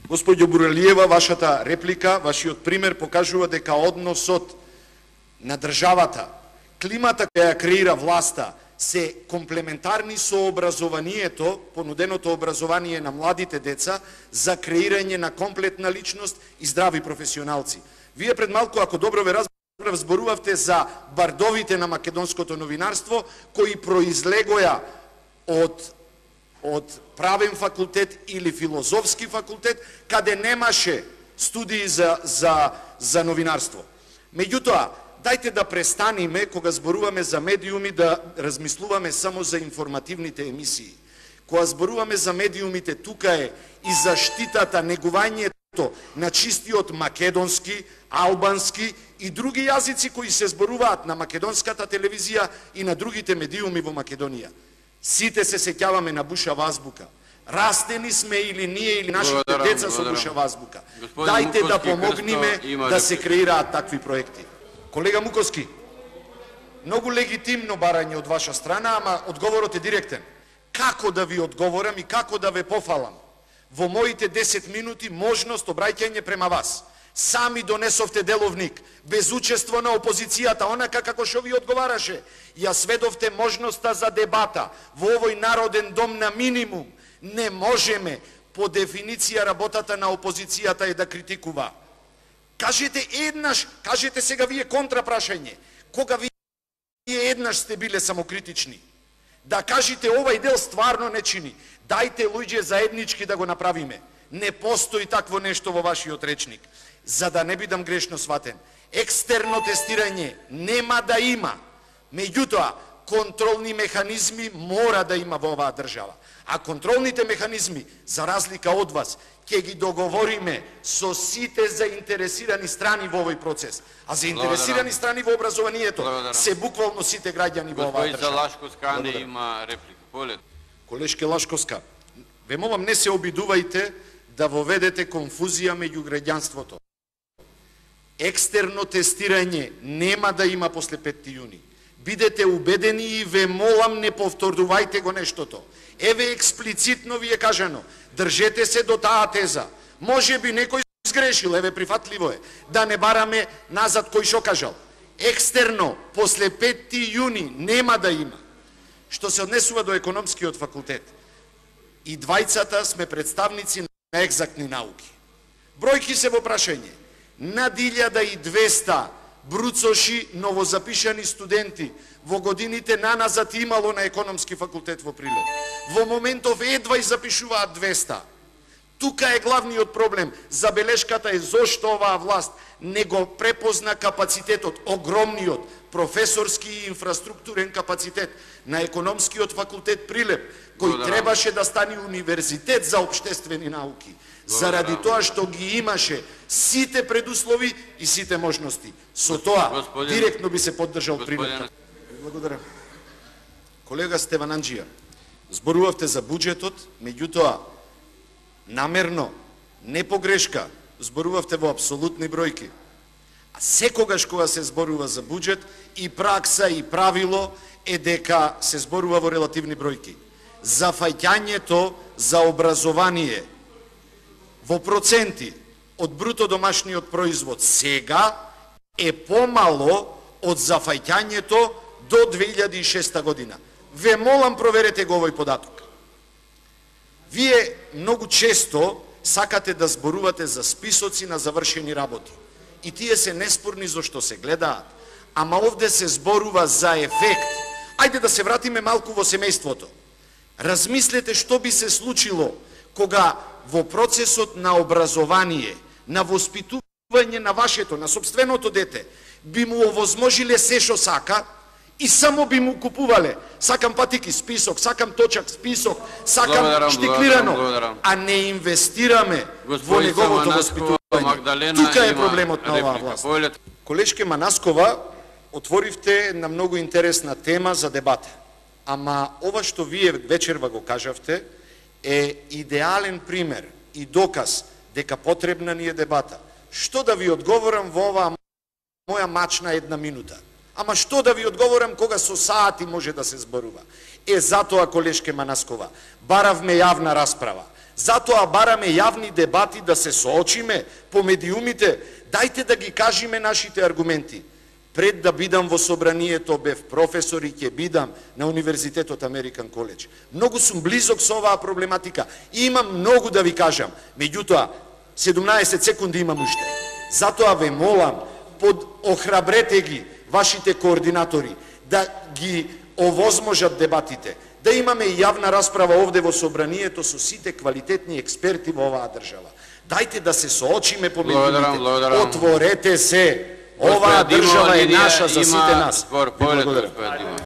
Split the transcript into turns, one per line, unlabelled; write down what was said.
Господјо Буралиева, вашата реплика, вашиот пример покажува дека односот на државата, климата која ја креира власта, се комплементарни со образованието, понуденото образование на младите деца за креирање на комплетна личност и здрави професионалци. Вие пред малку, ако добро ве разбрав, зборувавте за бардовите на македонското новинарство, кои произлегоја од правен факултет или филозофски факултет, каде немаше студии за новинарство. Меѓутоа, дајте да престаниме, кога зборуваме за медиуми, да размислуваме само за информативните емисии. Кога зборуваме за медиумите, тука е и заштитата, негувањето на чистиот македонски, албански и други јазици кои се зборуваат на македонската телевизија и на другите медиуми во Македонија. Сите се сеќаваме на бушава азбука. Растени сме или ние, или нашите деца со бушава азбука. Дајте да помогнеме да се креираат такви проекти. Колега Муковски, многу легитимно барање од ваша страна, ама одговорот е директен. Како да ви одговорам и како да ве пофалам? Во моите 10 минути можност обраќање према вас. Сами донесовте деловник, без учество на опозицијата, онака како што ви одговараше. Ја сведовте можноста за дебата во овој народен дом на минимум. Не можеме, по дефиниција работата на опозицијата е да критикува. Кажете еднаш, кажете сега вие контрапрашање, кога вие еднаш сте биле самокритични. Да кажете овај дел стварно не чини. Дајте луѓе заеднички да го направиме. Не постои такво нешто во вашиот речник. За да не бидам грешно сватен. Екстерно тестирање нема да има. Меѓутоа, контролни механизми мора да има во оваа држава. А контролните механизми, за разлика од вас, ќе ги договориме со сите заинтересирани страни во овој процес. А заинтересирани страни во образованието се буквално сите граѓани во оваа држава.
Господица Лашковска не има реплика. Полет.
Колешке Лашковска, ве молам, не се обидувајте да воведете конфузија меѓу граѓанството. Екстерно тестирање нема да има после 5 јуни. Бидете убедени и ве молам, не повторувајте го нештото. Еве експлицитно ви е кажано, држете се до таа теза. Може би некој сгрешил, еве прифатливо е, да не бараме назад кој шо кажал. Екстерно, после 5 јуни нема да има. Што се однесува до економскиот факултет, и двајцата сме представници на екзактни науки. Бројки се во прашање. Над 1200 бруцоши новозапишани студенти во годините наназад имало на економски факултет во Прилеп. Во моментов едва и запишуваат 200. Тука е главниот проблем. Забелешката е зошто оваа власт не го препозна капацитетот, огромниот професорски и инфраструктурен капацитет на економскиот факултет Прилеп, кој требаше да стане универзитет за општествени науки. Заради тоа што ги имаше сите предуслови и сите можности. Со тоа директно би се поддржал Прилеп. Благодарам. Колега Стеван Анџија, зборувавте за буџетот, меѓутоа намерно, не погрешка, зборувавте во апсолутни бројки. А секогаш кога се зборува за буџет, и пракса и правило е дека се зборува во релативни бројки. Зафаќањето за образование во проценти од бруто домашниот производ сега е помало од зафаќањето до 2006 година. Ве молам, проверете го овој податок. Вие многу често сакате да зборувате за списоци на завршени работи. И тие се неспорни зашто се гледаат. Ама овде се зборува за ефект. Ајде да се вратиме малку во семејството. Размислете што би се случило кога во процесот на образование, на воспитување на вашето, на собственото дете, би му овозможиле се што сака и само би му купувале. Сакам патики, список, сакам точак, список, сакам штиклирано, а не инвестираме во неговото воспитување. Тука е проблемот на оваа власт. Колешке Манаскова, отворивте на многу интересна тема за дебата. Ама ова што вие вечерва го кажавте е идеален пример и доказ дека потребна ни е дебата. Што да ви одговорам во оваа моја мачна 1 минута? Ама што да ви одговорам кога со саати може да се зборува? Затоа, колешке Манаскова, баравме јавна расправа. Затоа бараме јавни дебати да се соочиме по медиумите, дајте да ги кажиме нашите аргументи. Пред да бидам во собранието бев професор и ќе бидам на Универзитетот Американ Коледж. Многу сум близок со оваа проблематика. Имам многу да ви кажам. Меѓутоа, 17 секунди имам уште. Затоа ве молам, охрабрете ги, вашите координатори, да ги овозможат дебатите, да имаме јавна расправа овде во собранието со сите квалитетни експерти во оваа држава. Дајте да се соочиме по медиумите. Отворете се. Оваа држава е наша за сите нас.
Благодарам.